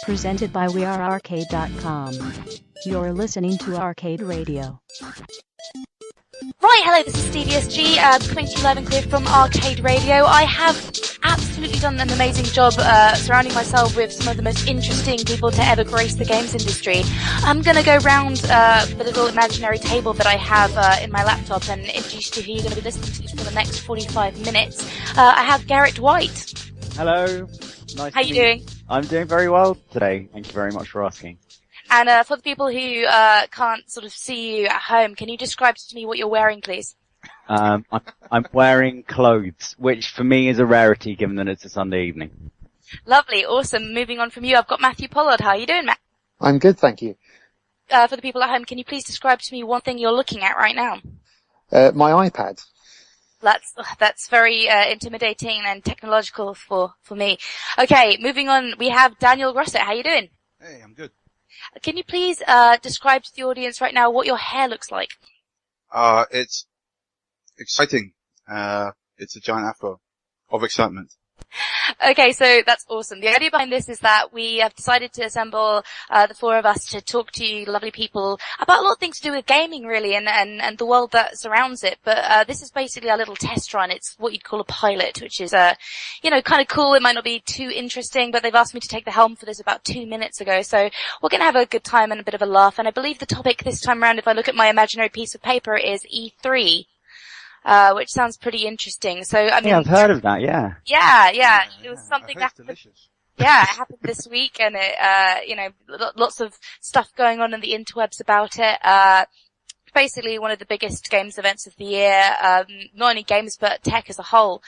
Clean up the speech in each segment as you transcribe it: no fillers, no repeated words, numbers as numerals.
Presented by wearearcade.com. You're listening to Arcade Radio. Right, hello, this is Stevie SG, coming to you live and clear from Arcade Radio. I have absolutely done an amazing job surrounding myself with some of the most interesting people to ever grace the games industry. I'm going to go round the little imaginary table that I have in my laptop and introduce you to who you're going to be listening to for the next 45 minutes. I have Garrett White. Hello. Nice. How you doing? I'm doing very well today. Thank you very much for asking. And for the people who can't sort of see you at home, can you describe to me what you're wearing, please? I'm wearing clothes, which for me is a rarity given that it's a Sunday evening. Lovely, awesome. Moving on from you, I've got Matthew Pollard. How are you doing, Matt? I'm good, thank you. For the people at home, can you please describe to me one thing you're looking at right now? My iPad. That's very intimidating and technological for me. Okay, moving on, we have Daniel Grosset. How you doing? Hey, I'm good. Can you please describe to the audience right now what your hair looks like? It's exciting. It's a giant afro of excitement. Okay, so that's awesome. The idea behind this is that we have decided to assemble the four of us to talk to you lovely people about a lot of things to do with gaming, really, and the world that surrounds it. But this is basically our little test run. It's what you'd call a pilot, which is, kind of cool. It might not be too interesting, but they've asked me to take the helm for this about 2 minutes ago. So we're going to have a good time and a bit of a laugh. And I believe the topic this time around, if I look at my imaginary piece of paper, is E3. Which sounds pretty interesting. So, I mean. Yeah, I've heard of that, yeah. Yeah. It was something that happened. Delicious. Yeah, it happened this week and it, lots of stuff going on the interwebs about it. Basically one of the biggest games events of the year, not only games but tech as a whole.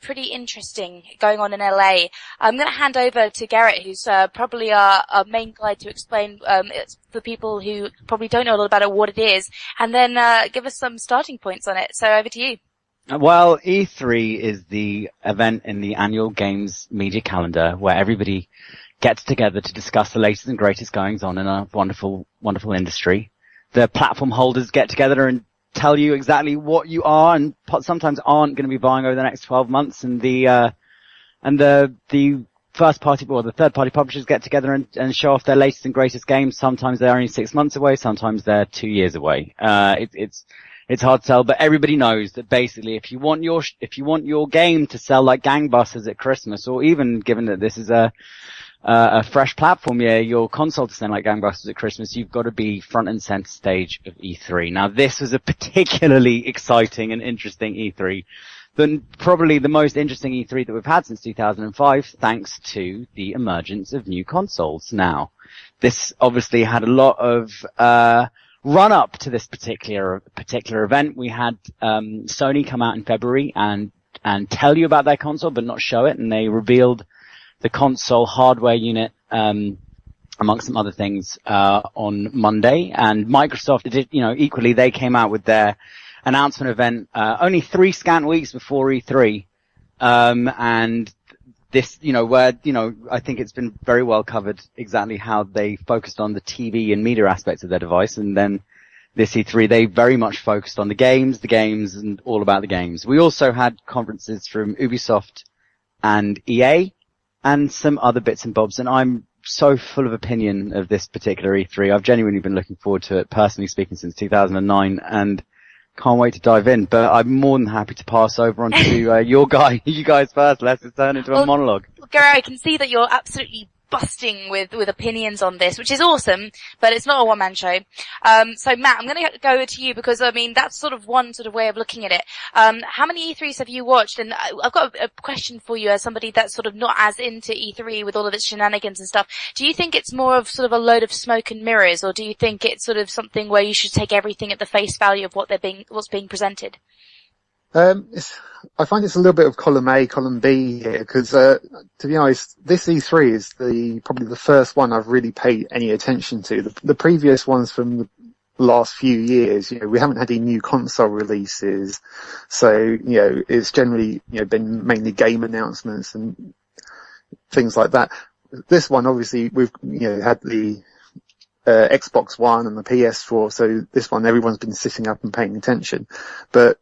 Pretty interesting going on in LA. I'm going to hand over to Garrett, who's probably our main guide to explain it's for people who probably don't know a lot about it, what it is, and then give us some starting points on it. So over to you. Well, E3 is the event in the annual games media calendar where everybody gets together to discuss the latest and greatest goings on in a wonderful, wonderful industry. The platform holders get together and tell you exactly what you are and sometimes aren't going to be buying over the next 12 months. And the first party or the third party publishers get together and show off their latest and greatest games. Sometimes they're only 6 months away. Sometimes they're 2 years away. It's hard to tell, but everybody knows that basically if you want your game to sell like gangbusters at Christmas, or even given that this is a fresh platform year, your console to send like gangbusters at Christmas, you've got to be front and center stage of E3. Now, this was a particularly exciting and interesting E3, probably the most interesting E3 that we've had since 2005, thanks to the emergence of new consoles. Now, this obviously had a lot of run up to this particular event. We had Sony come out in February and tell you about their console, but not show it, and they revealed the console hardware unit, amongst some other things, on Monday. And Microsoft did, equally, they came out with their announcement event, only 3 scant weeks before E3. And this, I think it's been very well covered exactly how they focused on the TV and media aspects of their device. And then this E3, they very much focused on the games, and all about the games. We also had conferences from Ubisoft and EA, and some other bits and bobs, and I'm so full of opinion of this particular E3. I've genuinely been looking forward to it, personally speaking, since 2009, and can't wait to dive in. But I'm more than happy to pass over on to you guys first. Let's just turn into a monologue. Gary, I can see that you're absolutely busting with opinions on this, which is awesome, but it's not a one-man show. So Matt, I'm going to go to you because, that's sort of one sort of way of looking at it. How many E3s have you watched? And I've got a question for you as somebody that's sort of not as into E3 with all of its shenanigans and stuff. Do you think it's more of sort of a load of smoke and mirrors, or do you think it's sort of something where you should take everything at the face value of what's being presented? I find it's a little bit of column A, column B here, because to be honest, this E3 is probably the first one I've really paid any attention to. The previous ones from the last few years, we haven't had any new console releases, so it's generally been mainly game announcements and things like that. This one, obviously, we've had the Xbox One and the PS4, so this one everyone's been sitting up and paying attention, but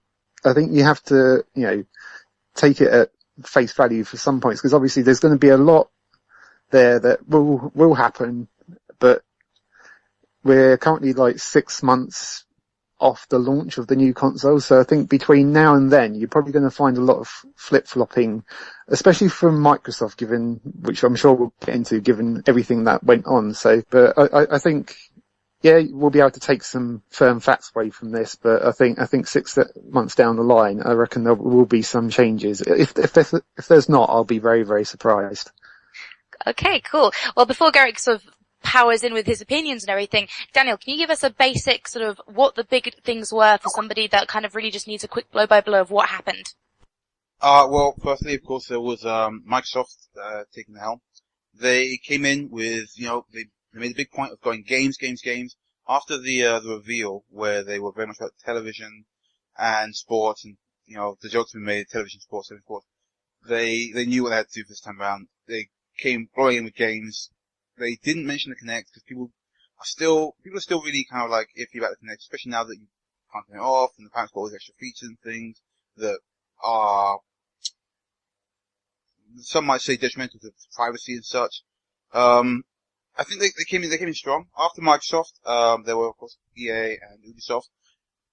I think you have to, take it at face value for some points, because obviously there's going to be a lot there that will happen, but we're currently like 6 months off the launch of the new console, so I think between now and then you're probably going to find a lot of flip-flopping, especially from Microsoft, given, which I'm sure we'll get into, given everything that went on. So, but I think, yeah, we'll be able to take some firm facts away from this, but I think 6 months down the line, I reckon there will be some changes. If there's not, I'll be very, very surprised. Okay, cool. Well, before Garrick sort of powers in with his opinions and everything, Daniel, can you give us a basic sort of what the big things were for somebody that kind of really just needs a quick blow-by-blow of what happened? Well, firstly, of course, there was Microsoft taking the helm. They came in with, they made a big point of going games. After the reveal, where they were very much about television and sports, and the jokes we made, television, sports, everything sports. They knew what they had to do this time around. They came blowing in with games. They didn't mention the Kinect because people are still really kind of like iffy about the Kinect, especially now that you can't turn it off and the parents got all these extra features and things that are, some might say, detrimental to privacy and such. I think they came in strong. After Microsoft, there were of course EA and Ubisoft.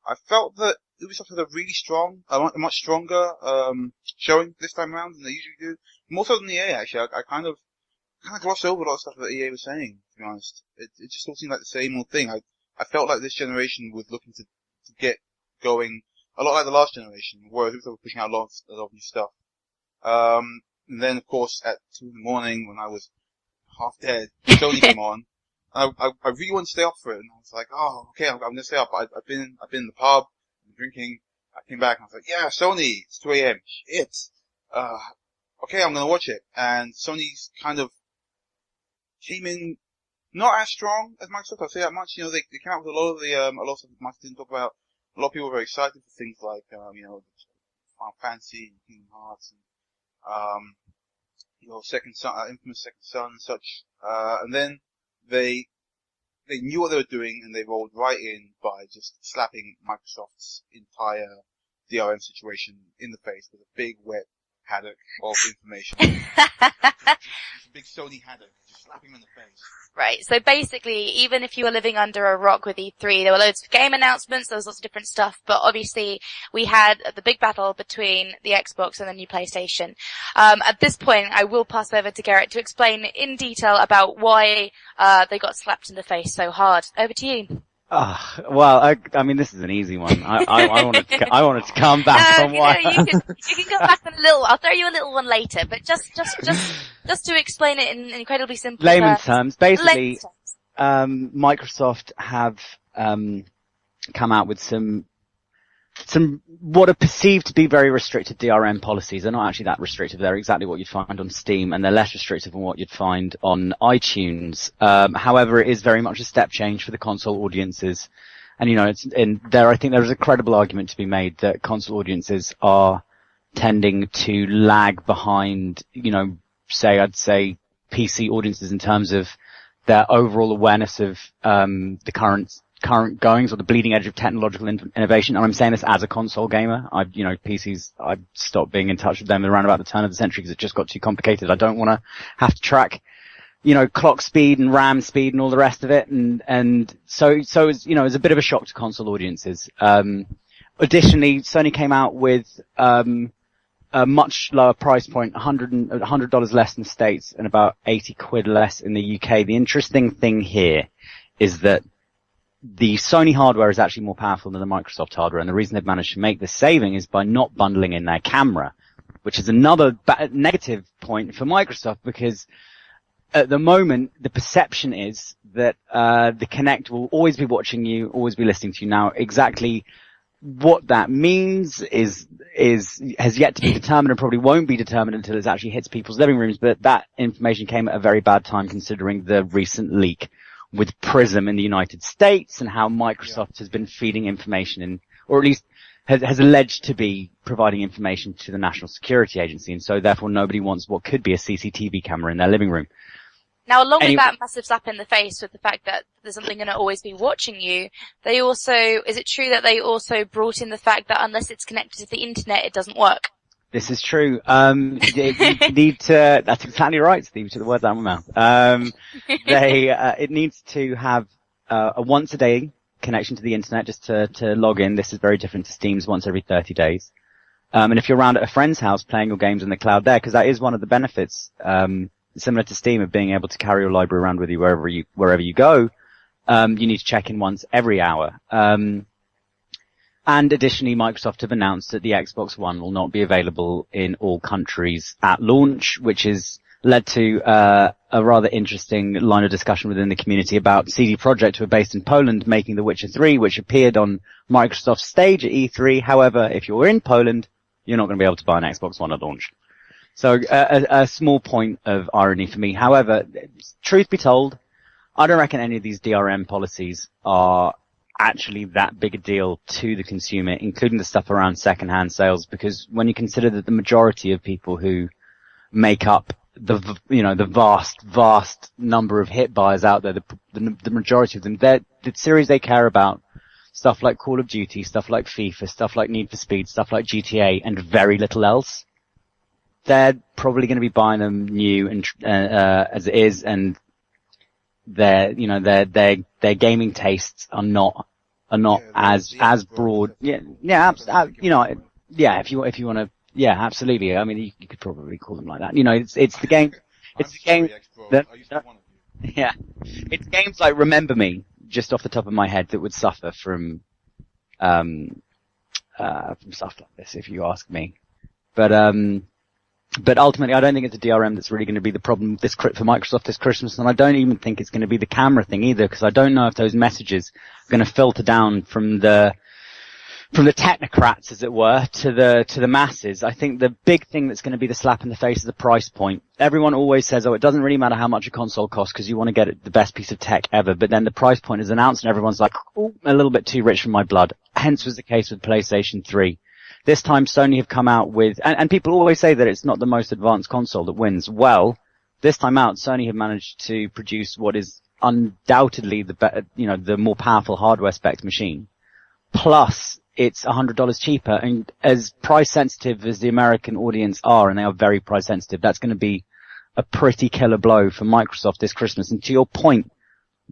I felt that Ubisoft had a really strong, a much stronger showing this time around than they usually do. More so than EA, actually. I kind of glossed over a lot of stuff that EA was saying, to be honest. It just all seemed like the same old thing. I felt like this generation was looking to get going a lot like the last generation, whereas Ubisoft were pushing out a lot of new stuff. And then, of course, at 2 in the morning, when I was half dead, Sony came on. I really wanted to stay up for it, and I was like, oh, okay, I'm gonna stay up. I've been in the pub, drinking. I came back and I was like, yeah, Sony, it's 2 a.m. Shit. Okay, I'm gonna watch it. And Sony's kind of came in not as strong as Microsoft, I'll say that much. They came out with a lot of stuff that Microsoft didn't talk about. A lot of people were very excited for things like, Final Fantasy and Kingdom Hearts and, Infamous Second Son and such. And then they knew what they were doing and they rolled right in by just slapping Microsoft's entire DRM situation in the face with a big wet haddock of information. Just a big Sony haddock, just slapping him in the face. Right, so basically, even if you were living under a rock with E3, there were loads of game announcements, there was lots of different stuff, but obviously we had the big battle between the Xbox and the new PlayStation. At this point, I will pass over to Garrett to explain in detail about why they got slapped in the face so hard. Over to you. Well, I mean, this is an easy one. I wanted to come back on why. You can come back with a little. I'll throw you a little one later, but just to explain it in incredibly simple layman's terms. Basically, Microsoft have come out with some what are perceived to be very restrictive DRM policies. They're not actually that restrictive. They're exactly what you'd find on Steam, and they're less restrictive than what you'd find on iTunes. However, it is very much a step change for the console audiences. And I think there is a credible argument to be made that console audiences are tending to lag behind, I'd say PC audiences in terms of their overall awareness of the current goings or the bleeding edge of technological innovation. And I'm saying this as a console gamer. PCs, I stopped being in touch with them around about the turn of the century because it just got too complicated. I don't want to have to track, clock speed and RAM speed and all the rest of it. And so it's, it's a bit of a shock to console audiences. Additionally, Sony came out with, a much lower price point, $100 less in the States and about 80 quid less in the UK. The interesting thing here is that the Sony hardware is actually more powerful than the Microsoft hardware, and the reason they've managed to make this saving is by not bundling in their camera, which is another negative point for Microsoft, because at the moment the perception is that the Kinect will always be watching you, always be listening to you. Now, exactly what that means has yet to be determined, and probably won't be determined until it actually hits people's living rooms. But that information came at a very bad time, considering the recent leak with Prism in the United States and how Microsoft has been feeding information in, or at least has alleged to be providing information to the National Security Agency, and so therefore nobody wants what could be a CCTV camera in their living room. Now, along with that massive slap in the face with the fact that there's something going to always be watching you, is it true that they also brought in the fact that unless it's connected to the internet, it doesn't work? This is true. You need to, that's exactly right, Steve. You took the words out of my mouth. It needs to have, a once a day connection to the internet just to log in. This is very different to Steam's once every 30 days. And if you're around at a friend's house playing your games in the cloud there, because that is one of the benefits, similar to Steam, of being able to carry your library around with you wherever you go, you need to check in once every hour. And additionally, Microsoft have announced that the Xbox One will not be available in all countries at launch, which has led to a rather interesting line of discussion within the community about CD Projekt, who are based in Poland, making The Witcher 3, which appeared on Microsoft's stage at E3. However, if you're in Poland, you're not going to be able to buy an Xbox One at launch. So a small point of irony for me. However, truth be told, I don't reckon any of these DRM policies are actually that big a deal to the consumer, including the stuff around second-hand sales, because when you consider that the majority of people who make up the vast number of hit buyers out there, the majority of them, the series they care about, stuff like Call of Duty, stuff like FIFA, stuff like Need for Speed, stuff like GTA, and very little else, they're probably going to be buying them new and as it is, and their gaming tastes are not as broad. If you want to, absolutely. I mean, you could probably call them like that. It's the game. It's the game. It's games like Remember Me, just off the top of my head, that would suffer from stuff like this, if you ask me. But ultimately, I don't think it's a DRM that's really going to be the problem for Microsoft this Christmas, and I don't even think it's going to be the camera thing either, because I don't know if those messages are going to filter down from the technocrats, as it were, to the masses. I think the big thing that's going to be the slap in the face is the price point. Everyone always says, it doesn't really matter how much a console costs because you want to get the best piece of tech ever, but then the price point is announced and everyone's like, a little bit too rich for my blood. Hence was the case with PlayStation 3. This time Sony have come out with, and people always say that it's not the most advanced console that wins. Well, this time out, Sony have managed to produce what is undoubtedly the better, the more powerful hardware spec machine. Plus, it's $100 cheaper, and as price sensitive as the American audience are, and they are very price sensitive, that's going to be a pretty killer blow for Microsoft this Christmas. And to your point,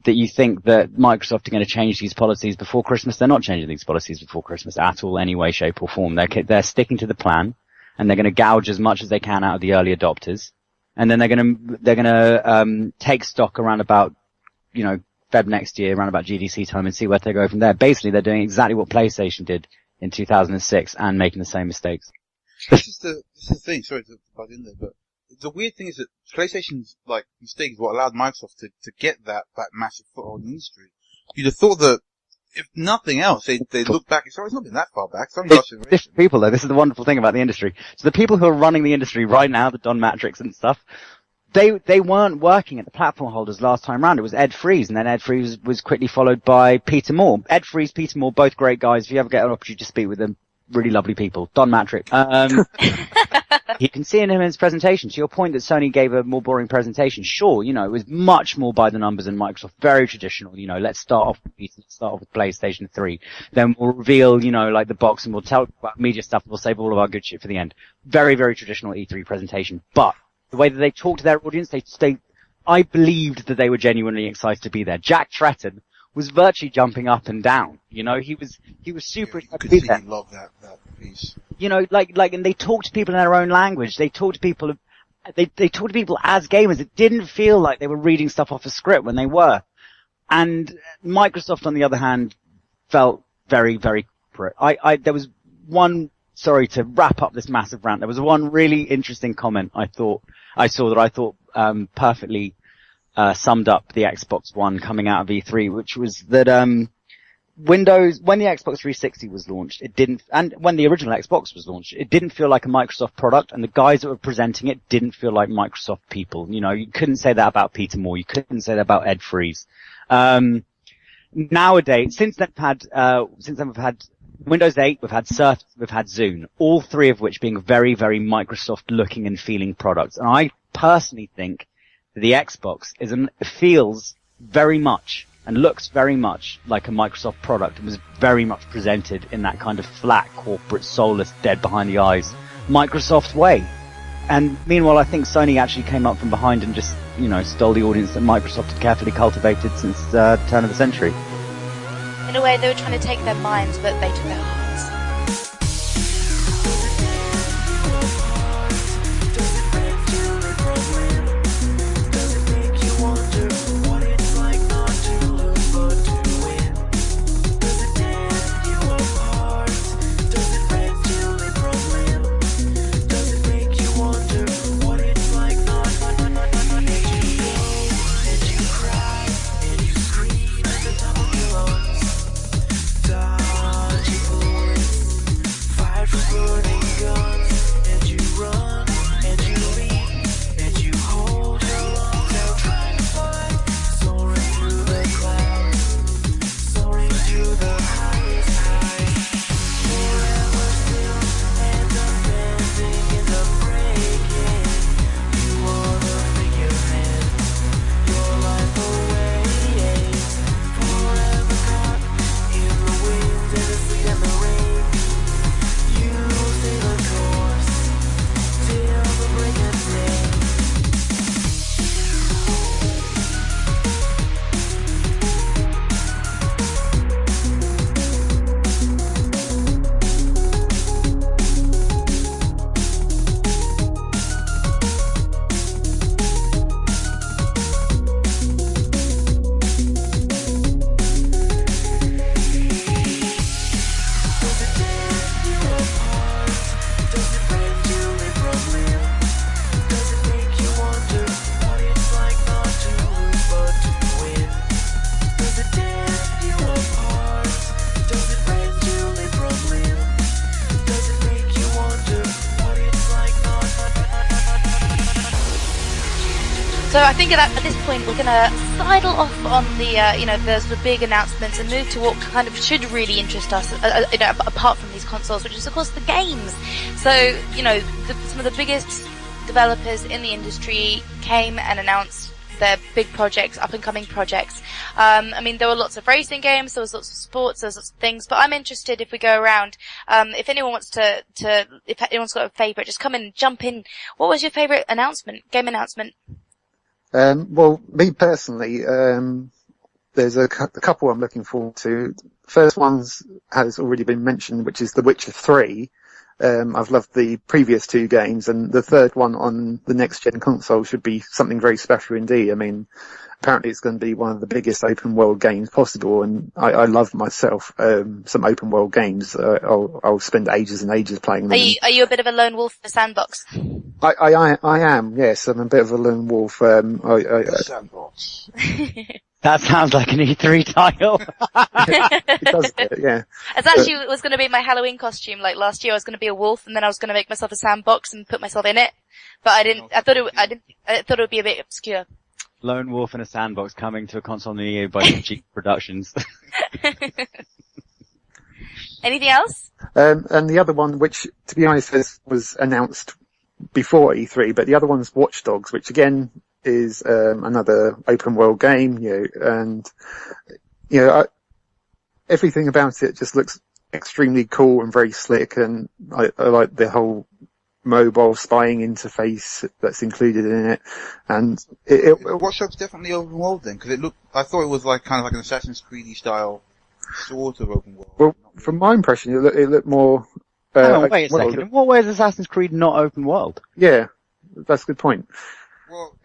that you think that Microsoft are going to change these policies before Christmas. They're not changing these policies before Christmas at all, any way, shape or form. They're sticking to the plan, and they're going to gouge as much as they can out of the early adopters. And then they're going to take stock around about, Feb next year, around about GDC time, and see where they go from there. Basically, they're doing exactly what PlayStation did in 2006 and making the same mistakes. This is the thing, sorry to butt in there, but the weird thing is that PlayStation's mistake is what allowed Microsoft to get that massive foothold in the industry. You'd have thought that if nothing else, they look back. It's not been that far back. It's only different people though. This is the wonderful thing about the industry. So the people who are running the industry right now, the Don Matrix and stuff, they weren't working at the platform holders last time round. It was Ed Freeze, and then Ed Freeze was quickly followed by Peter Moore. Ed Freeze, Peter Moore, both great guys. If you ever get an opportunity to speak with them, really lovely people. Don Matrix. You can see in his presentation, to your point that Sony gave a more boring presentation. Sure, it was much more by the numbers than Microsoft. Very traditional, let's start off with PlayStation 3. Then we'll reveal, the box, and we'll tell about media stuff, and we'll save all of our good shit for the end. Very, very traditional E3 presentation. But the way that they talked to their audience, I believed that they were genuinely excited to be there. Jack Tretton was virtually jumping up and down. He was super excited to be there. He loved that piece. And they talked to people in their own language. They talked to people, they talked to people as gamers. It didn't feel like they were reading stuff off a script when they were. And Microsoft, on the other hand, felt very, very corporate. There was one, sorry to wrap up this massive rant, there was one really interesting comment I saw perfectly summed up the Xbox One coming out of E3, which was that Windows, when the Xbox 360 was launched, and when the original Xbox was launched, it didn't feel like a Microsoft product, and the guys that were presenting it didn't feel like Microsoft people. You couldn't say that about Peter Moore, you couldn't say that about Ed Freeze. Nowadays, since then we've had Windows 8, we've had Surface, we've had Zune, all three of which being very, very Microsoft looking and feeling products. And I personally think that the Xbox feels very much and looks very much like a Microsoft product. It was very much presented in that kind of flat, corporate, soulless, dead behind the eyes Microsoft way. And meanwhile, I think Sony actually came up from behind and just, stole the audience that Microsoft had carefully cultivated since the turn of the century. In a way, they were trying to take their minds, but they took their hearts. So I think at this point we're going to sidle off on the, the big announcements and move to what kind of should really interest us, apart from these consoles, which is of course the games. So, some of the biggest developers in the industry came and announced their big projects, up and coming projects. There were lots of racing games, there was lots of sports, there was lots of things, but I'm interested if we go around, if anyone wants if anyone's got a favourite, just come in and jump in. What was your favourite game announcement? Well, me personally, there's a couple I'm looking forward to. First one's has already been mentioned, which is The Witcher 3. I've loved the previous two games, and the third one on the next-gen console should be something very special indeed. Apparently it's going to be one of the biggest open-world games possible, and I love myself some open-world games. I'll spend ages and ages playing them. Are you a bit of a lone wolf in the sandbox? I am, yes. I'm a bit of a lone wolf. Sandbox. That sounds like an E3 title. It does, yeah. It actually was going to be my Halloween costume. Like last year, I was going to be a wolf, and then I was going to make myself a sandbox and put myself in it. But I didn't. I thought it would be a bit obscure. Lone wolf in a sandbox coming to a console near you by Cheap Productions. Anything else? And the other one, which to be honest was announced before E3, but the other one's Watch Dogs, which again is another open world game, and everything about it just looks extremely cool and very slick, and I like the whole mobile spying interface that's included in it, and Watch Dogs definitely open world then, because I thought it was like kind of like an Assassin's Creed style sort of open world. Well, from my impression, it looked more. Wait a second. In what way is Assassin's Creed not open world? Yeah, that's a good point. Well,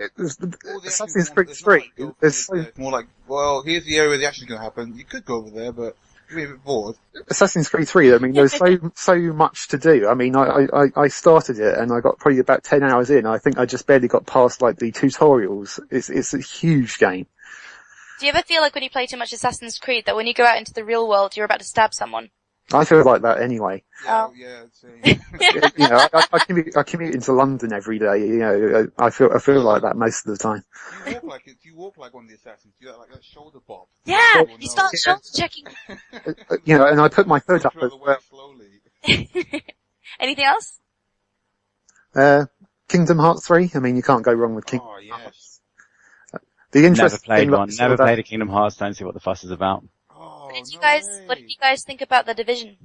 Assassin's Creed 3. It's more like, well, here's the area where the action's going to happen. You could go over there, but you'd be a bit bored. Assassin's Creed 3, there's so much to do. I started it and I got probably about 10 hours in. I think I just barely got past like the tutorials. It's a huge game. Do you ever feel like when you play too much Assassin's Creed that when you go out into the real world you're about to stab someone? I feel like that anyway. Yeah, I commute into London every day. I feel like that most of the time. You walk like one of the assassins. You like that shoulder bob. Yeah, you start shoulder checking. And I put my foot up as well. Slowly. Anything else? Kingdom Hearts 3. You can't go wrong with Kingdom Hearts. Yes. The Never played one. Never played a Kingdom Hearts. Don't see what the fuss is about. What did you guys think about The Division?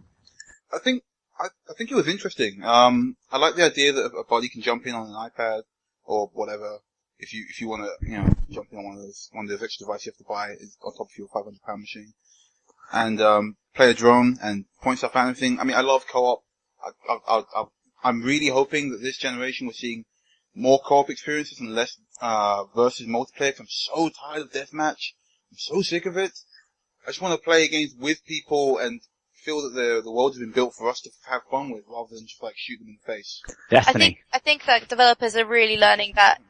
I think I think it was interesting. I like the idea that a buddy can jump in on an iPad or whatever. If you want to, jump in on one of those extra devices you have to buy on top of your £500 machine. And, play a drone and point stuff at anything. I mean, I love co-op. I'm really hoping that this generation we're seeing more co-op experiences and less, versus multiplayer, 'cause I'm so tired of deathmatch. I'm so sick of it. I just want to play games with people and feel that the world has been built for us to have fun with, rather than just like shoot them in the face. Destiny. I think that developers are really learning that,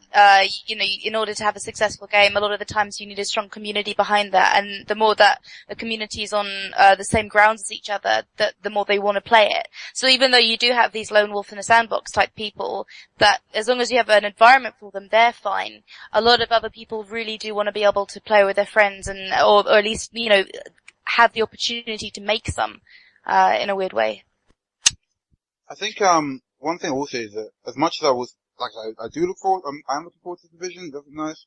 in order to have a successful game, a lot of the times you need a strong community behind that, and the more that the community is on the same grounds as each other, the more they want to play it. So even though you do have these lone wolf in a sandbox type people, that as long as you have an environment for them, they're fine. A lot of other people really do want to be able to play with their friends or at least, have the opportunity to make some, in a weird way. I think, one thing I will say is that as much as I do look forward, I'm looking forward to the Division, that's nice,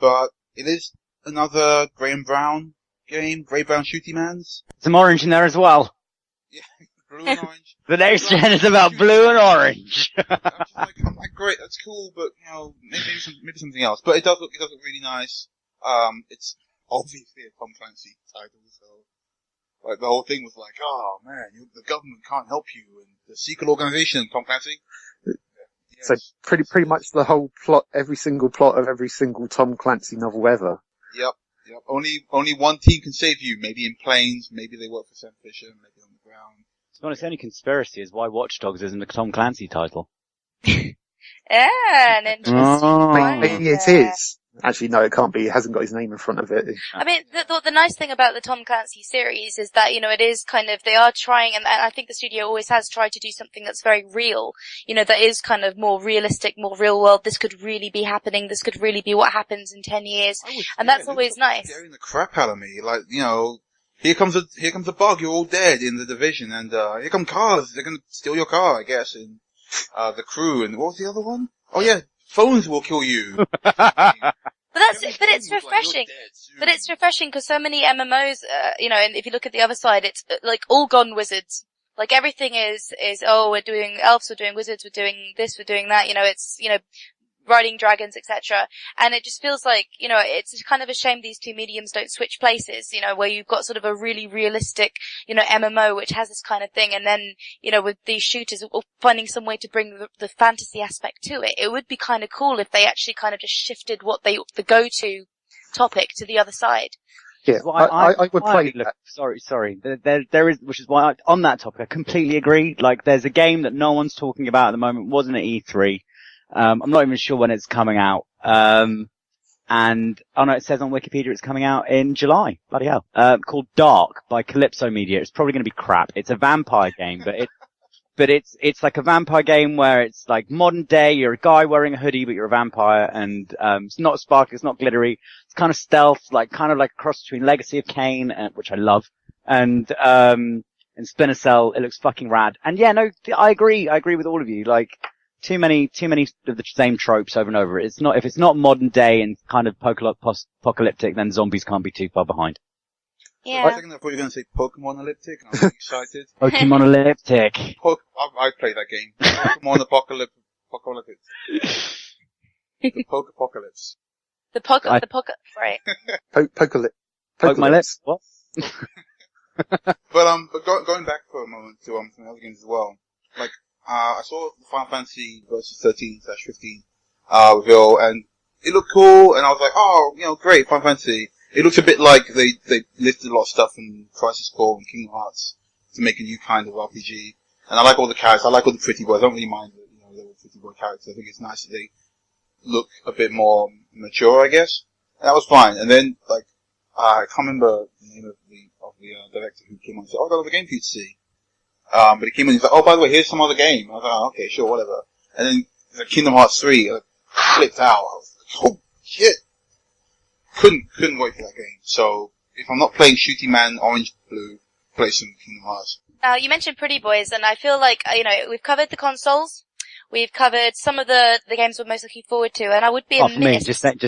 but it is another grey and brown game, grey-brown shooty mans. Some orange in there as well. Yeah, blue and orange. The next gen is about blue and orange. I'm like, great, that's cool, but, maybe something else. But it does look really nice. It's obviously a Tom Clancy title, so, like, the whole thing was like, oh man, the government can't help you, and the secret organization, Tom Clancy. So pretty much the whole plot, every single plot of every single Tom Clancy novel ever. Yep. Only one team can save you, maybe in planes, maybe they work for Sam Fisher, maybe on the ground. To be honest, the only conspiracy is why Watch Dogs isn't a Tom Clancy title. Yeah, an interesting point. Maybe it is. Actually, no, it can't be. It hasn't got his name in front of it. I mean, the nice thing about the Tom Clancy series is that, it is kind of, they are trying, and I think the studio always has tried to do something that's very real, that is kind of more realistic, more real world. This could really be happening. This could really be what happens in 10 years. And that's always nice. Scaring the crap out of me. Like, here comes a bug, you're all dead in the Division, and, here come cars, they're gonna steal your car, I guess, and, the crew, and what was the other one? Oh yeah, phones will kill you. But it's refreshing. But it's refreshing because so many MMOs, and if you look at the other side, it's like all gone wizards. Like everything is, we're doing elves, we're doing wizards, we're doing this, we're doing that, it's, riding dragons, etc. And it just feels like, it's kind of a shame these two mediums don't switch places, where you've got sort of a really realistic, MMO which has this kind of thing, and then, with these shooters finding some way to bring the fantasy aspect to it. It would be kind of cool if they actually kind of just shifted the go-to topic to the other side. Yeah, I would play that. Sorry. There is, which is why on that topic, I completely agree. Like, there's a game that no one's talking about at the moment, wasn't at E3. I'm not even sure when it's coming out. And, it says on Wikipedia it's coming out in July. Bloody hell. Called Dark by Calypso Media. It's probably gonna be crap. It's a vampire game, but it's like a vampire game where it's like modern day, you're a guy wearing a hoodie, but you're a vampire, and, it's not sparkly, it's not glittery. It's kind of stealth, kind of like a cross between Legacy of Kain, which I love, and Splinter Cell. It looks fucking rad. And yeah, no, I agree with all of you. Like, too many of the same tropes over and over. If it's not modern day and kind of apocalyptic, then zombies can't be too far behind. Yeah. For a second I thought you were going to say Pokemon-alyptic, and I was really excited. Pokemon-alyptic. I played that game. Pokemon Apocalypse. The Poke-apocalypse. Right. Poke my lips. What? But going back for a moment to some other games as well. Like, I saw the Final Fantasy versus 13/15 reveal, and it looked cool, and I was like, oh, great, Final Fantasy. It looks a bit like they lifted a lot of stuff from Crisis Core and Kingdom Hearts to make a new kind of RPG. And I like all the characters, I like all the pretty boys. I don't really mind that, they were pretty boy characters. I think it's nice that they look a bit more mature, I guess. And that was fine. And then, I can't remember the name of the director who came on and said, I got another game for you to see. But he came in and he's like, oh, by the way, here's some other game. I was like, oh, okay, sure, whatever. And then, Kingdom Hearts 3, flipped out. I was like, oh, shit. Couldn't wait for that game. So, if I'm not playing Shooty Man, Orange, Blue, play some Kingdom Hearts. You mentioned Pretty Boys, and I feel like, we've covered the consoles. We've covered some of the games we're most looking forward to, and I would be for me, just saying,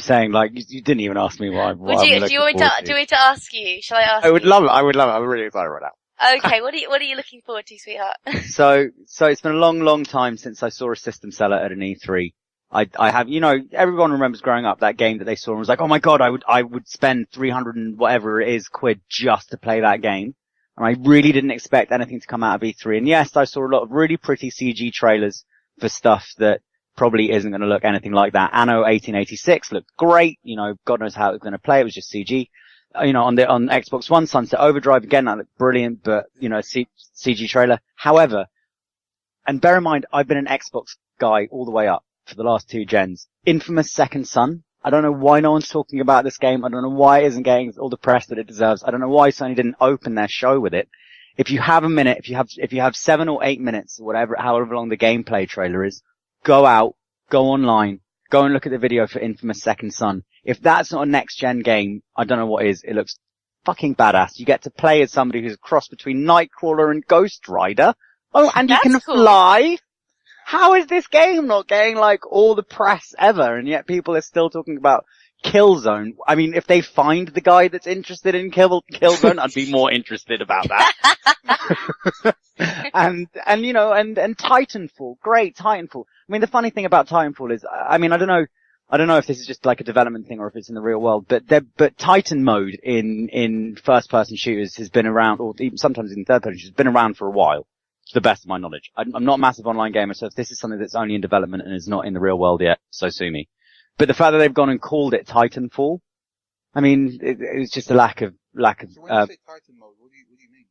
you didn't even ask me why. Do you want me to ask you? Shall I ask you? I would love it. I'm really excited right now. Okay, what are you looking forward to, sweetheart? So it's been a long, long time since I saw a system seller at an E3. I have, everyone remembers growing up that game that they saw and was like, oh my god, I would spend 300 and whatever it is quid just to play that game. And I really didn't expect anything to come out of E3. And yes, I saw a lot of really pretty CG trailers for stuff that probably isn't going to look anything like that. Anno 1886 looked great. God knows how it was going to play. It was just CG. On Xbox One, Sunset Overdrive, again, that looked brilliant, but, CG trailer. However, and bear in mind, I've been an Xbox guy all the way up for the last 2 gens. Infamous Second Son. I don't know why no one's talking about this game. I don't know why it isn't getting all the press that it deserves. I don't know why Sony didn't open their show with it. If you have a minute, if you have 7 or 8 minutes, however long the gameplay trailer is, go out, go online, go and look at the video for Infamous Second Son. If that's not a next gen game, I don't know what is. It looks fucking badass. You get to play as somebody who's a cross between Nightcrawler and Ghost Rider. Oh, and you can cool. fly. How is this game not getting all the press ever? And yet people are still talking about Killzone. I mean, if they find the guy that's interested in Killzone, I'd be more interested about that. and Titanfall. Great, Titanfall. I mean, the funny thing about Titanfall is, I don't know if this is just like a development thing or if it's in the real world, but Titan mode in first person shooters has been around, or even sometimes in third person shooters, has been around for a while. To the best of my knowledge. I'm not a massive online gamer, so if this is something that's only in development and is not in the real world yet, so sue me. But the fact that they've gone and called it Titanfall, I mean, it's just a lack of. So when you say Titan mode, what do you mean?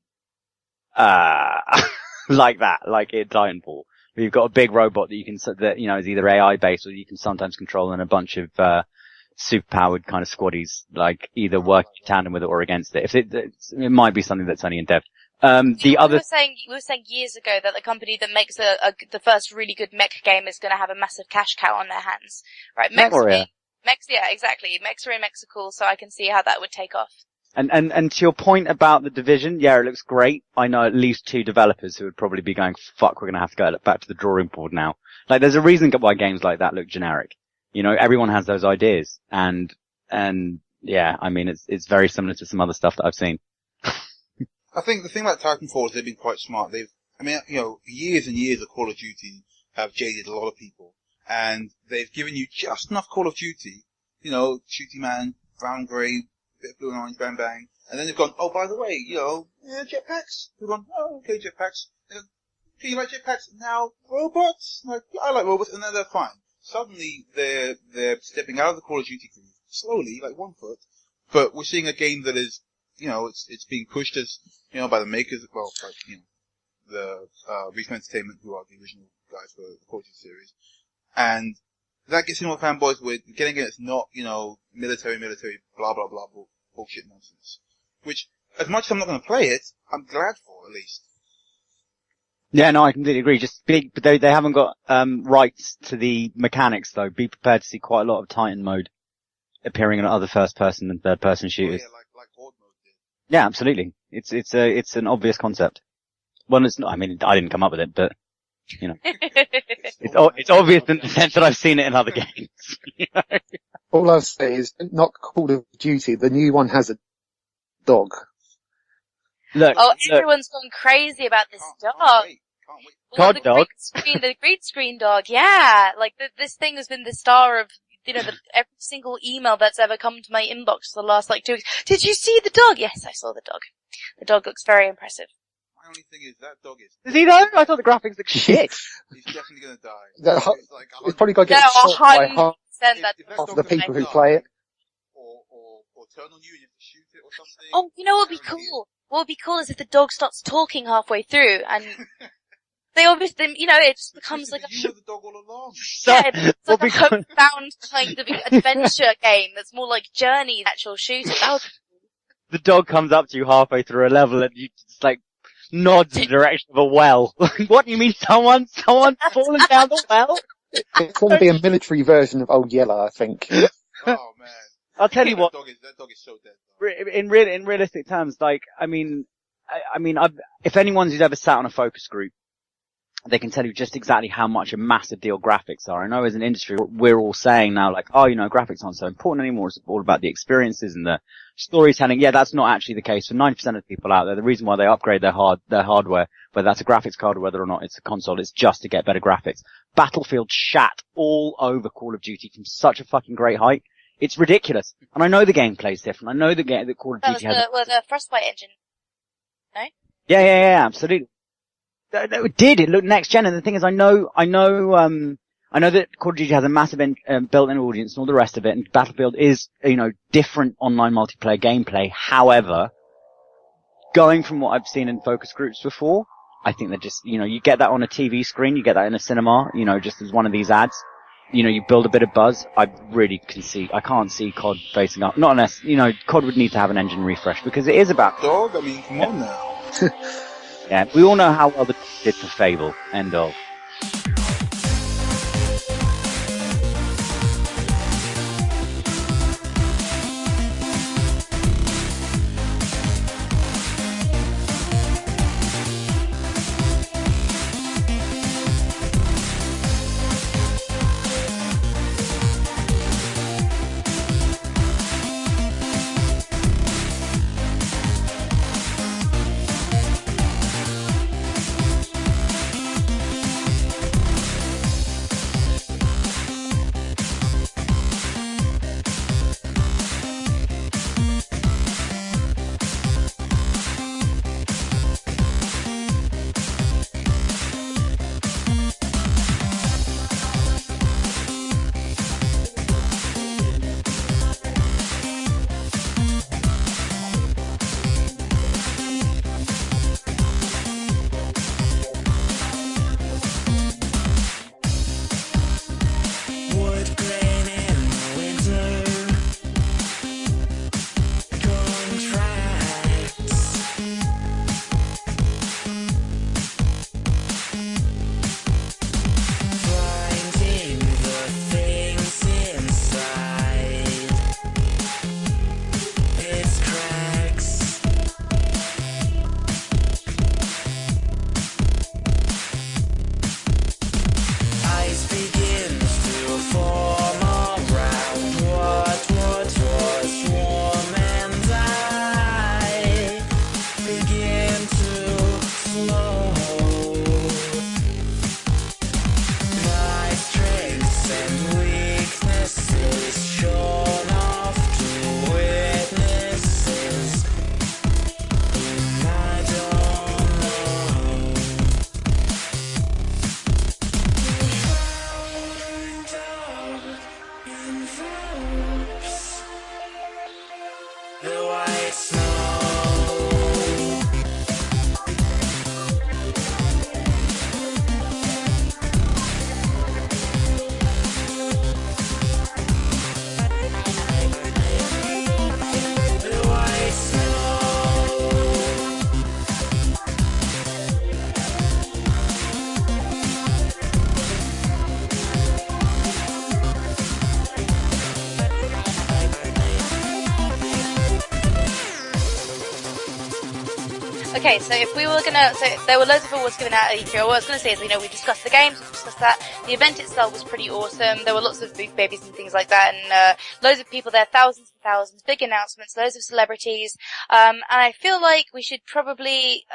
Like that, like in Titanfall. You've got a big robot that you can, is either AI based or you can sometimes control, and a bunch of, superpowered kind of squaddies, either work in tandem with it or against it. It might be something that's only in dev. We were saying years ago that the company that makes the first really good mech game is going to have a massive cash cow on their hands, right? MechWarrior. Yeah, exactly. Mechs are cool, so I can see how that would take off. And to your point about the Division, yeah, it looks great. I know at least 2 developers who would probably be going, fuck, we're going to have to go back to the drawing board now. There's a reason why games like that look generic. Everyone has those ideas, and yeah, I mean, it's very similar to some other stuff that I've seen. I think the thing about Titanfall is they've been quite smart. Years and years of Call of Duty have jaded a lot of people, and they've given you just enough Call of Duty, shooty man, brown, grey, bit of blue and orange, bang bang, and then they've gone, oh, by the way, jetpacks. They've gone, oh, okay, jetpacks. Okay, you like jetpacks? Now, robots? I like robots, and then they're fine. Suddenly, they're stepping out of the Call of Duty groove, slowly, 1 foot, but we're seeing a game that is, it's being pushed as, by the makers, the Reef Entertainment, who are the original guys for the Call of Duty series. And that gets in all the fanboys with getting it, it's not, military, blah, blah, blah, bullshit nonsense. Which, as much as I'm not going to play it, I'm glad for, at least. Yeah, no, I completely agree. But they haven't got, rights to the mechanics though. Be prepared to see quite a lot of Titan mode appearing in other first person and third person shooters. Oh, yeah, like Horde mode did. Yeah, absolutely. It's an obvious concept. Well, it's not, I mean, I didn't come up with it, but, it's obvious in the sense that I've seen it in other games. All I'll say is, not Call of Duty, the new one has a dog. Look, everyone's gone crazy about this dog. Can't wait. God dog? The green screen dog, yeah. This thing has been the star of, every single email that's ever come to my inbox for the last 2 weeks. Did you see the dog? Yes, I saw the dog. The dog looks very impressive. My only thing is that dog is... Is he though? I thought the graphics looked shit. He's definitely gonna die. It's probably got to get shot by half That's of the people who play it. Or turn on you and you have to shoot it or something. Oh, what would be cool? What would be cool is if the dog starts talking halfway through and they obviously, it just becomes like you were the dog all along. it's like a homebound kind of adventure game that's more like Journey, actual shooter. The dog comes up to you halfway through a level and you just nods in the direction of a well. What do you mean someone's fallen down the well? It's going to be a military version of Old Yeller, I think. Oh man. I'll tell you what. That dog is so dead. In realistic terms, if anyone's who's ever sat on a focus group they can tell you just exactly how much a massive deal graphics are. I know as an industry, we're all saying now, like, oh, graphics aren't so important anymore. It's all about the experiences and the storytelling. Yeah, that's not actually the case for 90% of people out there. The reason why they upgrade their hardware, whether that's a graphics card or whether or not it's a console, it's just to get better graphics. Battlefield shat all over Call of Duty from such a fucking great height. It's ridiculous. And I know the gameplay's different. I know the Call of Duty that was the Frostbite engine. No? Yeah, absolutely. It did. It looked next gen, and the thing is, I know that Call of Duty has a massive built-in audience and all the rest of it, and Battlefield is, different online multiplayer gameplay. However, going from what I've seen in focus groups before, I think that just, you get that on a TV screen, you get that in a cinema, just as one of these ads. You build a bit of buzz. I can't see COD facing up. Not unless, COD would need to have an engine refresh because it is about. Dog, I mean, come on now. Yeah, we all know how well the did for Fable. End of. Okay, so if we were so there were loads of awards given out at E3. What I was gonna say is, we discussed the games, we discussed that. The event itself was pretty awesome. There were lots of big babies and things like that, and loads of people there, thousands and thousands, big announcements, loads of celebrities. And I feel like we should probably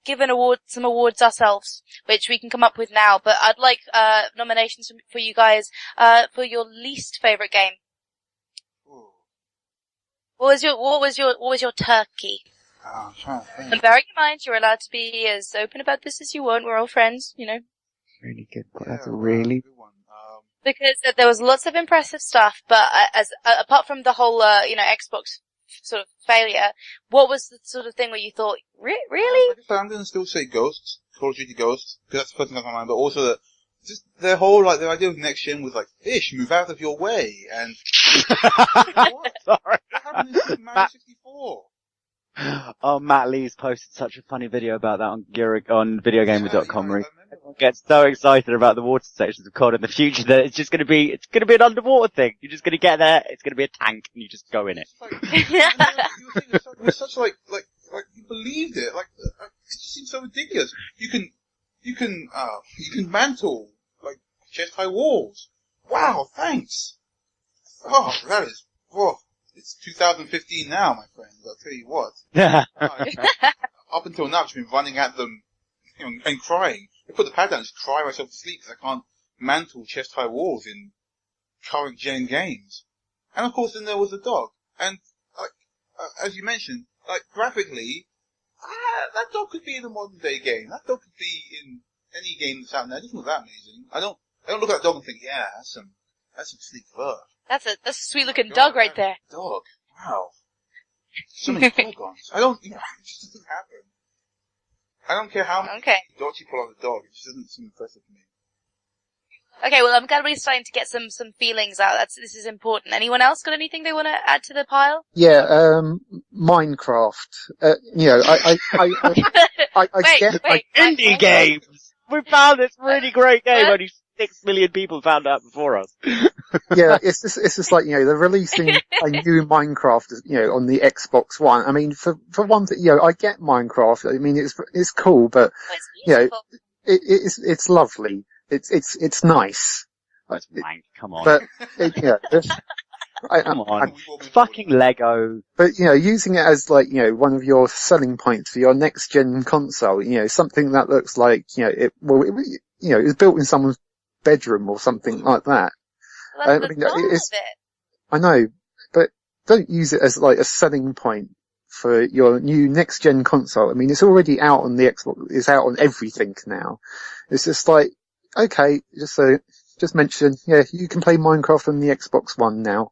give some awards ourselves, which we can come up with now. But I'd like nominations for you guys for your least favorite game. What was your turkey? I'm trying to think. And bearing in mind, you're allowed to be as open about this as you want. We're all friends, Really good. Yeah, That's a really good one. Because there was lots of impressive stuff, but apart from the whole, Xbox sort of failure, what was the sort of thing where you thought, really? I guess I'm going to still say Ghosts, Call of Duty Ghosts, because that's the first thing that comes to my mind, but also just their whole, their idea of next gen was like, fish, move out of your way, and what? Sorry. What happened in Super Mario 64? Oh, Matt Lee's posted such a funny video about that on videogamer.com where everyone gets so excited about the water sections of COD in the future that it's going to be an underwater thing. You're just going to get there, it's going to be a tank, and you just go in it. It was such like, you believed it. It just seemed so ridiculous. You can you can mantle, like, chest-high walls. Wow, thanks. Oh, it's 2015 now, my friends, I'll tell you what. Up until now, I've been running at them, and crying. I put the pad down and just cry myself to sleep because I can't mantle chest-high walls in current-gen games. And of course, then there was the dog. And, like, as you mentioned, like, graphically, that dog could be in a modern-day game. That dog could be in any game that's out there. It doesn't look that amazing. I don't look at that dog and think, yeah, that's some sleek fur. That's a sweet-looking dog right there. Dog. Wow. So many polygons. it just doesn't happen. I don't care how many dots you pull on the dog, it just doesn't seem impressive to me. Okay, well, I'm glad we're starting to get some feelings out. This is important. Anyone else got anything they want to add to the pile? Yeah, Minecraft. I get like indie games. We found this really great game. Only 6 million people found out before us. Yeah, it's just like, they're releasing a new Minecraft, on the Xbox One. I mean, for one thing, I get Minecraft. I mean, it's cool, but, it's lovely. It's nice. That's wank. Come on. But, come on. Fucking Lego. But, using it as like, one of your selling points for your next gen console, something that looks like, it was built in someone's bedroom or something like that. Well, that's the fun of it. I know, but don't use it as like a selling point for your new next gen console. I mean, it's already out on the Xbox. It's out on everything now. It's just like, okay, just mention, you can play Minecraft on the Xbox One now.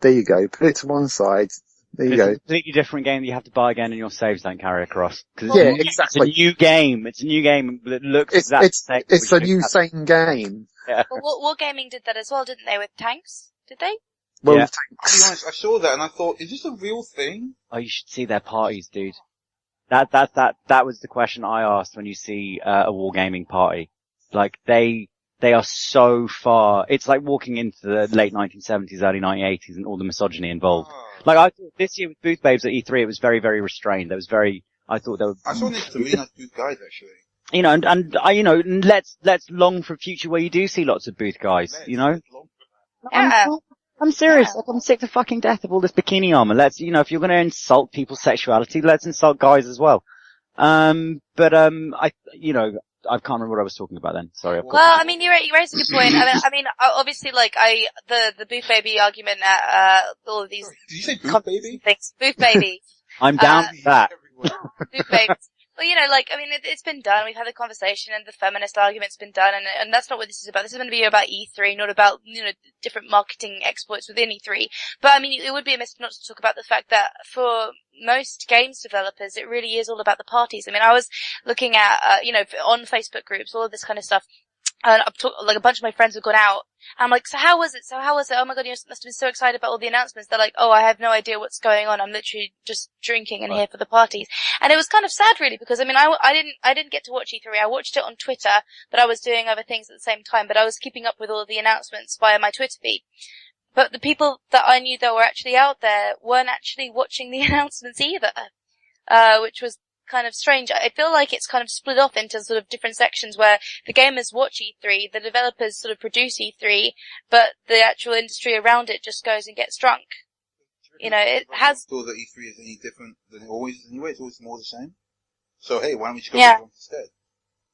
There you go. Put it to one side. There you go. It's a completely different game that you have to buy again and your saves don't carry across. Exactly. It's a new game. It's a new game that looks exactly the same. It's a new same game. Yeah. Well, Wargaming did that as well, didn't they, with tanks? Did they? Well, yeah. I'll be honest, I saw that and I thought, is this a real thing? Oh, you should see their parties, dude. That was the question I asked when you see a wargaming party. Like, they are so far, it's like walking into the late 1970s, early 1980s and all the misogyny involved. Oh. Like, I thought this year with Booth Babes at E3, it was very, very restrained. I thought there were... I saw some really nice booth guys, actually. And let's long for a future where you do see lots of booth guys, Yeah. I'm serious. Yeah. Like, I'm sick to fucking death of all this bikini armor. Let's, if you're going to insult people's sexuality, let's insult guys as well. I can't remember what I was talking about then. Sorry. Well, I mean, you raised a good point. I mean, obviously, like, the Booth Baby argument at, all of these. Did you say Booth Baby? Things. Booth Baby. I'm down with that. Booth Babies. Well, it's been done. We've had the conversation and the feminist argument's been done and that's not what this is about. This is going to be about E3, not about, different marketing exploits within E3. But I mean, it would be a mistake not to talk about the fact that for most games developers, it really is all about the parties. I mean, I was looking at, on Facebook groups, all of this kind of stuff. And like a bunch of my friends have gone out. And I'm like, so how was it? Oh my god, you must have been so excited about all the announcements. They're like, oh, I have no idea what's going on. I'm literally just drinking and here for the parties. And it was kind of sad really because I mean, I didn't get to watch E3. I watched it on Twitter, but I was doing other things at the same time. But I was keeping up with all of the announcements via my Twitter feed. But the people that I knew that were actually out there weren't actually watching the announcements either. Which was kind of strange. I feel like it's kind of split off into sort of different sections where the gamers watch E3, the developers sort of produce E3, but the actual industry around it just goes and gets drunk. It has... I thought that E3 is any different than it always is anyway. It's always more the same. So hey, why don't we just go to one instead?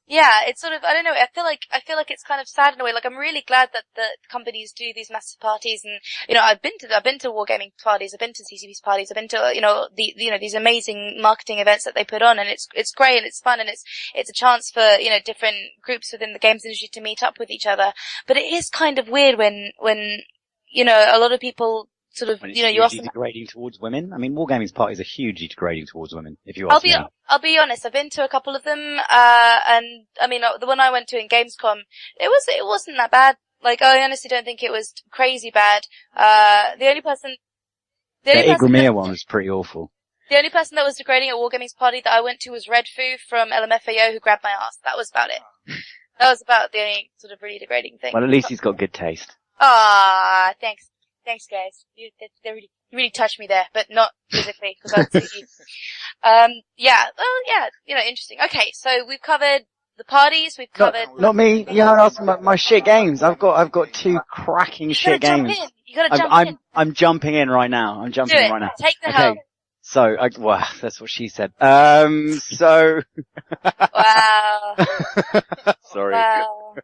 Yeah, it's sort of, I don't know, I feel like it's kind of sad in a way. Like, I'm really glad that the companies do these massive parties and, I've been to wargaming parties, I've been to CCP's parties, I've been to, these amazing marketing events that they put on and it's great and it's fun and it's a chance for, different groups within the games industry to meet up with each other. But it is kind of weird when, a lot of people sort of, you ask them. Degrading towards women. I mean, wargaming's parties are hugely degrading towards women. If you ask me. I'll be honest. I've been to a couple of them, and I mean, the one I went to in Gamescom, it wasn't that bad. Like, I honestly don't think it was crazy bad. The Igramia one was pretty awful. The only person that was degrading at Wargaming's party that I went to was Redfoo from LMFAO who grabbed my ass. That was about it. That was about the only sort of really degrading thing. Well, at least he's got good taste. Thanks. Thanks, guys. You really touched me there, but not physically, because I'd see you. Interesting. Okay, so we've covered the parties we've covered. Not me. You haven't asked my shit games. I've got 2 cracking shit games. You gotta jump in. I'm jumping in right now. I'm jumping in right now. Take the helm. So, well, that's what she said. So. Wow. Sorry. Wow.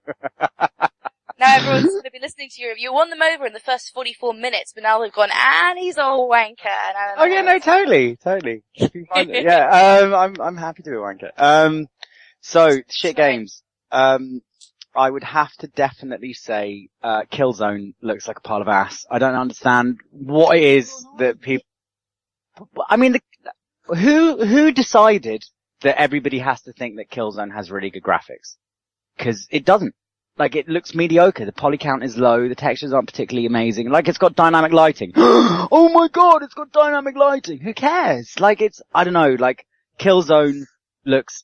Now everyone's going to be listening to you. You won them over in the first 44 minutes, but now they've gone, and he's a wanker. Oh yeah, no, totally. Yeah, I'm happy to be a wanker. So, shit games. I would have to definitely say, Killzone looks like a pile of ass. I don't understand what it is that people, I mean, who decided that everybody has to think that Killzone has really good graphics? Cause it doesn't. Like, it looks mediocre. The poly count is low. The textures aren't particularly amazing. Like, it's got dynamic lighting. Oh my god, it's got dynamic lighting. Who cares? Like, I don't know, like, Killzone looks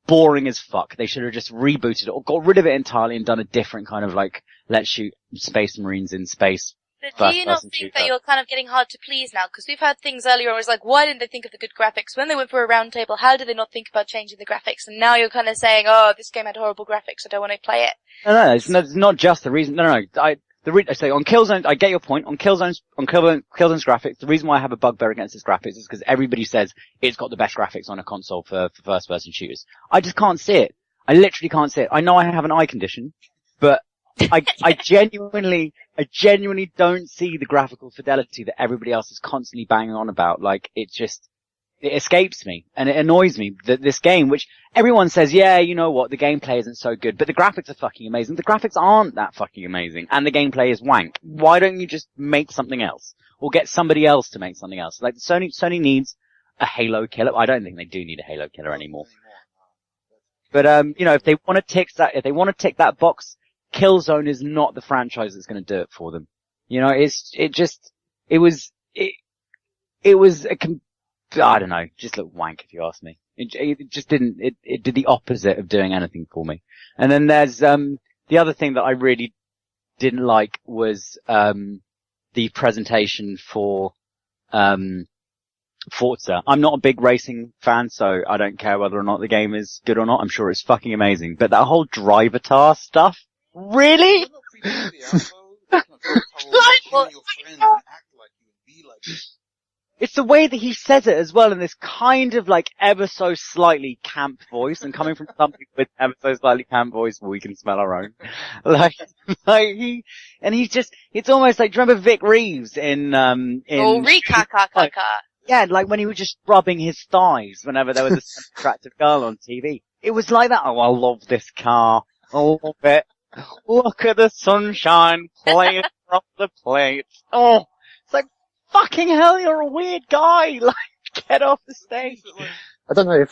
boring as fuck. They should have just rebooted it or got rid of it entirely and done a different kind of like, let's shoot space marines in space. But do you not think that you're kind of getting hard to please now? Because we've had things earlier where it was like, why didn't they think of the good graphics? When they went for a round table, how did they not think about changing the graphics? And now you're kind of saying, oh, this game had horrible graphics, I don't want to play it. No, it's not just the reason. No. I say on Killzone, I get your point. On Killzone's graphics, the reason why I have a bugbear against its graphics is because everybody says it's got the best graphics on a console for first-person shooters. I just can't see it. I literally can't see it. I know I have an eye condition, but I genuinely don't see the graphical fidelity that everybody else is constantly banging on about. Like, it escapes me, and it annoys me that this game, which everyone says, yeah, you know what, the gameplay isn't so good, but the graphics are fucking amazing. The graphics aren't that fucking amazing, and the gameplay is wank. Why don't you just make something else? Or get somebody else to make something else? Like, Sony needs a Halo killer. I don't think they do need a Halo killer anymore. But, if they want to tick that box, Killzone is not the franchise that's going to do it for them. I don't know, just looked wank if you ask me. It just didn't, it did the opposite of doing anything for me. And then there's, the other thing that I really didn't like was, the presentation for, Forza. I'm not a big racing fan, so I don't care whether or not the game is good or not. I'm sure it's fucking amazing. But that whole drivatar stuff, really? It's the way that he says it as well in this kind of like ever so slightly camp voice, and coming from somebody with ever so slightly camp voice, we can smell our own. It's almost like, do you remember Vic Reeves in yeah, like when he was just rubbing his thighs whenever there was a attractive girl on TV. It was like that. Oh, I love this car. I love it. Look at the sunshine playing from the plate. Oh, it's like, fucking hell, you're a weird guy. Like, get off the stage. I don't know, if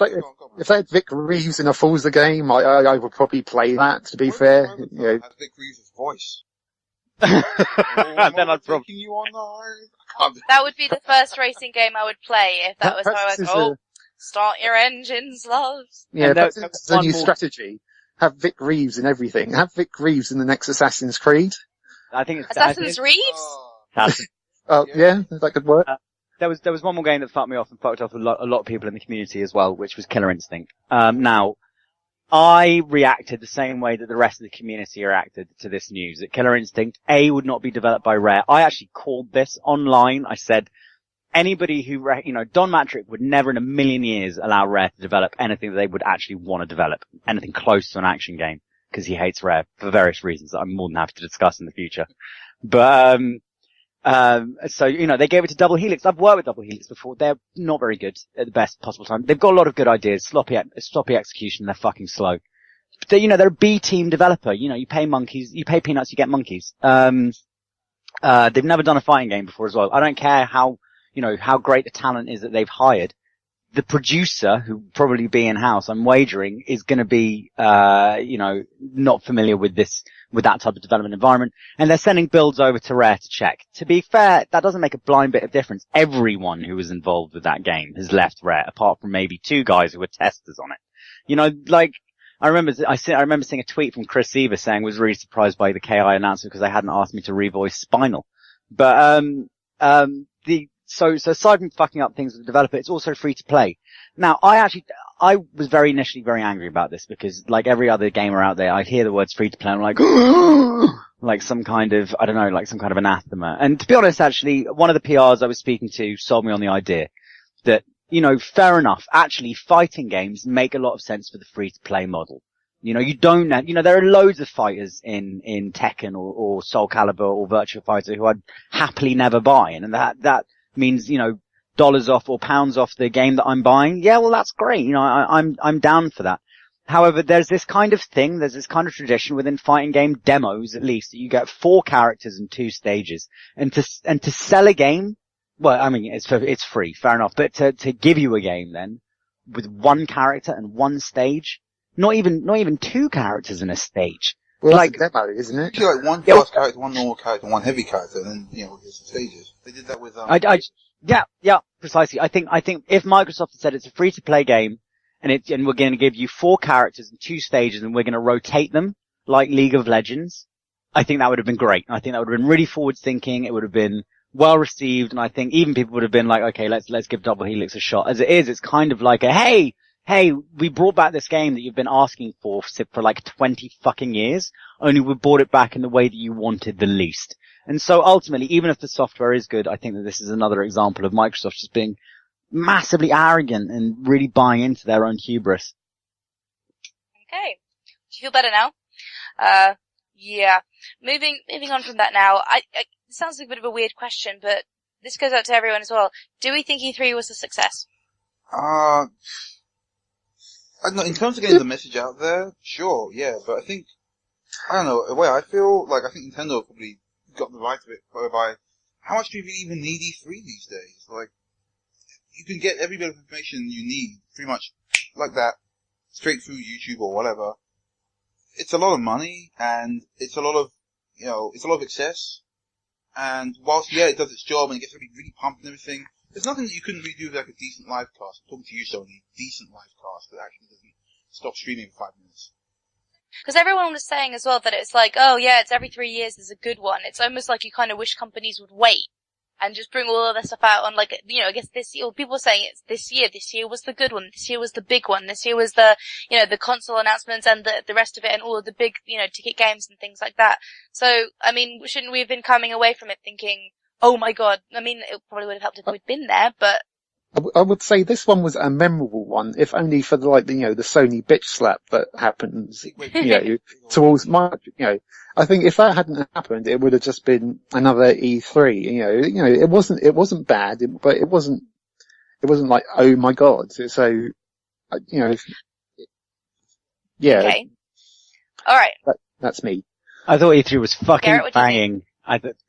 they had Vic Reeves in a Forza game, I would probably play that, to be fair. You know. Vic Reeves' voice. Then I'd probably... you on the That would be the first racing game I would play if that was how I was, start your engines, loves. Yeah, that's the new strategy. Have Vic Reeves in everything. Have Vic Reeves in the next Assassin's Creed. I think it's Assassin's Reeves? Yeah, that could work. There was one more game that fucked me off and fucked off a lot of people in the community as well, which was Killer Instinct. Now, I reacted the same way that the rest of the community reacted to this news. That Killer Instinct, would not be developed by Rare. I actually called this online. I said, anybody who, Don Matrick would never in a million years allow Rare to develop anything that they would actually want to develop. Anything close to an action game. Because he hates Rare for various reasons that I'm more than happy to discuss in the future. But, so, they gave it to Double Helix. I've worked with Double Helix before. They're not very good at the best possible time. They've got a lot of good ideas, sloppy execution, they're fucking slow. But they're a B-team developer. You pay peanuts, you get monkeys. They've never done a fighting game before as well. I don't care how great the talent is that they've hired. The producer, who probably be in-house, I'm wagering, is gonna be, not familiar with that type of development environment. And they're sending builds over to Rare to check. To be fair, that doesn't make a blind bit of difference. Everyone who was involved with that game has left Rare, apart from maybe 2 guys who were testers on it. I remember seeing a tweet from Chris Seaver saying was really surprised by the KI announcement because they hadn't asked me to revoice Spinal. But, So aside from fucking up things with the developer, it's also free to play. Now, I I was initially very angry about this because like every other gamer out there, I'd hear the words free to play and I'm like, like some kind of, I don't know, like some kind of anathema. And to be honest, actually, one of the PRs I was speaking to sold me on the idea that, you know, fair enough, actually fighting games make a lot of sense for the free to play model. You know, you don't have, you know, there are loads of fighters in Tekken or Soul Calibur or Virtua Fighter who I'd happily never buy. And that means, you know, dollars off or pounds off the game that I'm buying. Yeah, well, that's great. You know, I'm down for that. However, there's this kind of thing, there's this kind of tradition within fighting game demos, at least, that you get 4 characters and 2 stages. And to sell a game, well, I mean, it's free, fair enough. But to give you a game then, with 1 character and 1 stage, not even 2 characters in a stage. Well, like, that's a demo, isn't it? Actually, like 1 fast character, 1 normal character, 1 heavy character, and then, you know, there's stages. They did that with, yeah, precisely. I think if Microsoft had said it's a free to play game, and we're going to give you 4 characters and 2 stages and we're going to rotate them like League of Legends, I think that would have been great. I think that would have been really forward thinking. It would have been well received. And I think even people would have been like, okay, let's give Double Helix a shot. As it is, it's kind of like a, hey, we brought back this game that you've been asking for like 20 fucking years, only we brought it back in the way that you wanted the least. And so ultimately, even if the software is good, I think that this is another example of Microsoft just being massively arrogant and really buying into their own hubris. Okay. Do you feel better now? Yeah. Moving on from that now, it sounds like a bit of a weird question, but this goes out to everyone as well. Do we think E3 was a success? I don't know, in terms of getting the message out there, sure, yeah, but I think, I don't know, the way I feel, like, I think Nintendo probably got the right of it, whereby, how much do you even need E3 these days? Like, you can get every bit of information you need, pretty much, like that, straight through YouTube or whatever. It's a lot of money, and it's a lot of, you know, it's a lot of excess, and whilst, yeah, it does its job, and it gets everybody really pumped and everything, there's nothing that you couldn't really do with like a decent live cast. I'm talking to you, Sony, decent live cast that actually doesn't stop streaming for 5 minutes. Because everyone was saying as well that it's like, oh yeah, it's every 3 years there's a good one. It's almost like you kind of wish companies would wait and just bring all of their stuff out on like, you know, I guess this year, people were saying it's this year was the good one, this year was the big one, this year was the, you know, the console announcements and the rest of it and all of the big, you know, ticket games and things like that. So, I mean, shouldn't we have been coming away from it thinking, oh my god, I mean, it probably would have helped if we'd been there, but... I would say this one was a memorable one, if only for the, like, the, you know, the Sony bitch slap that happens, you know, towards I think if that hadn't happened, it would have just been another E3, you know, it wasn't bad, but it wasn't like, oh my god, so, you know, yeah. Okay. Alright. That's me. I thought E3 was fucking Garrett, banging.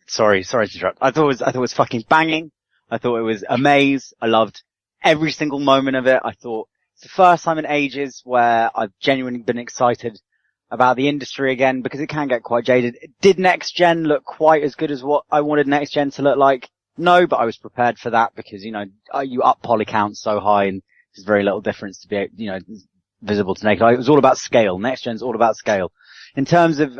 Sorry to interrupt. I thought it was fucking banging. I thought it was amazing. I loved every single moment of it. I thought it's the first time in ages where I've genuinely been excited about the industry again because it can get quite jaded. Did next gen look quite as good as what I wanted next gen to look like? No, but I was prepared for that because, you know, you up poly counts so high and there's very little difference to be, you know, visible to naked eye. It was all about scale. Next gen's all about scale. In terms of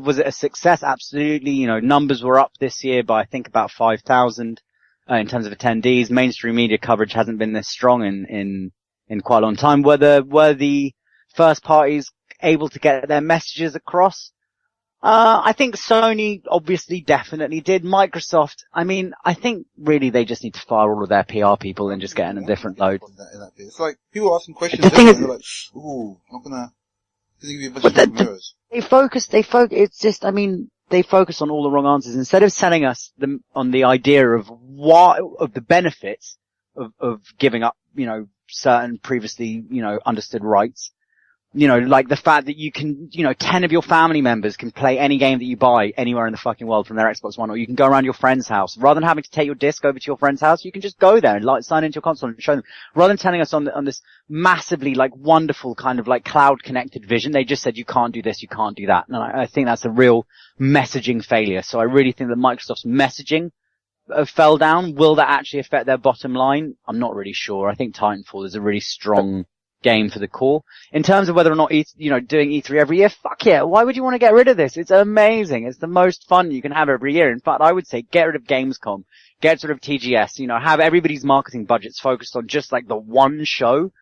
was it a success? Absolutely. You know, numbers were up this year by I think about 5,000 in terms of attendees. Mainstream media coverage hasn't been this strong in quite a long time. Were the first parties able to get their messages across? I think Sony obviously definitely did. Microsoft, I mean, I think really they just need to fire all of their PR people and just get in a different load. It's like people asking questions The thing is, and they're like, ooh, not gonna give you a bunch of mirrors. They it's just, I mean, they focus on all the wrong answers. Instead of selling us on the idea of the benefits of giving up, you know, certain previously, you know, understood rights. You know, like the fact that you can, you know, 10 of your family members can play any game that you buy anywhere in the fucking world from their Xbox One, or you can go around your friend's house. Rather than having to take your disc over to your friend's house, you can just go there and like sign into your console and show them. Rather than telling us on this massively like wonderful kind of like cloud connected vision, they just said you can't do this, you can't do that. And I think that's a real messaging failure. So I really think that Microsoft's messaging fell down. Will that actually affect their bottom line? I'm not really sure. I think Titanfall is a really strong game for the core. In terms of whether or not, you know, doing E3 every year, fuck yeah. Why would you want to get rid of this? It's amazing. It's the most fun you can have every year. In fact, I would say get rid of Gamescom. Get rid of TGS. You know, have everybody's marketing budgets focused on just like the one show.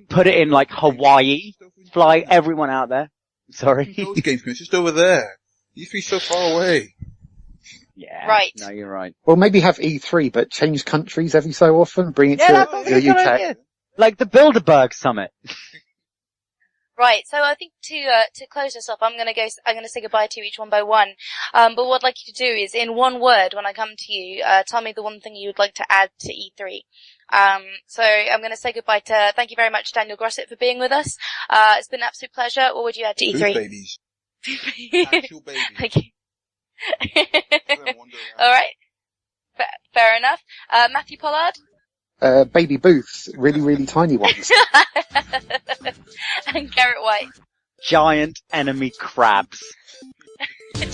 put it in like Hawaii, fly everyone out there. Sorry. Those games, it's just over there. E3's so far away. Yeah. Right. No, you're right. Well, maybe have E3, but change countries every so often. Bring it Yeah, that's to a the good UK. idea. Like the Bilderberg Summit. Right, so I think to close this off, I'm gonna say goodbye to each one by one. But what I'd like you to do is, in one word, when I come to you, tell me the one thing you would like to add to E3. So I'm gonna say goodbye to, thank you very much, Daniel Grosset, for being with us. It's been an absolute pleasure. What would you add to Food E3? babies. Actual babies. Thank you. Alright. Fair enough. Matthew Pollard? Baby booths, really, really tiny ones. And Garrett White. Giant enemy crabs. And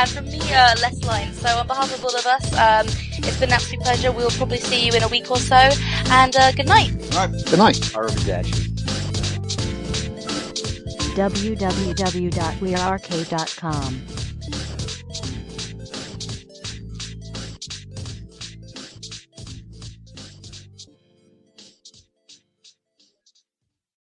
from me, Les Lines. So on behalf of all of us, it's been an absolute pleasure. We'll probably see you in a week or so. And good night. Right. Good night. Arrivederci. www.wearearcade.com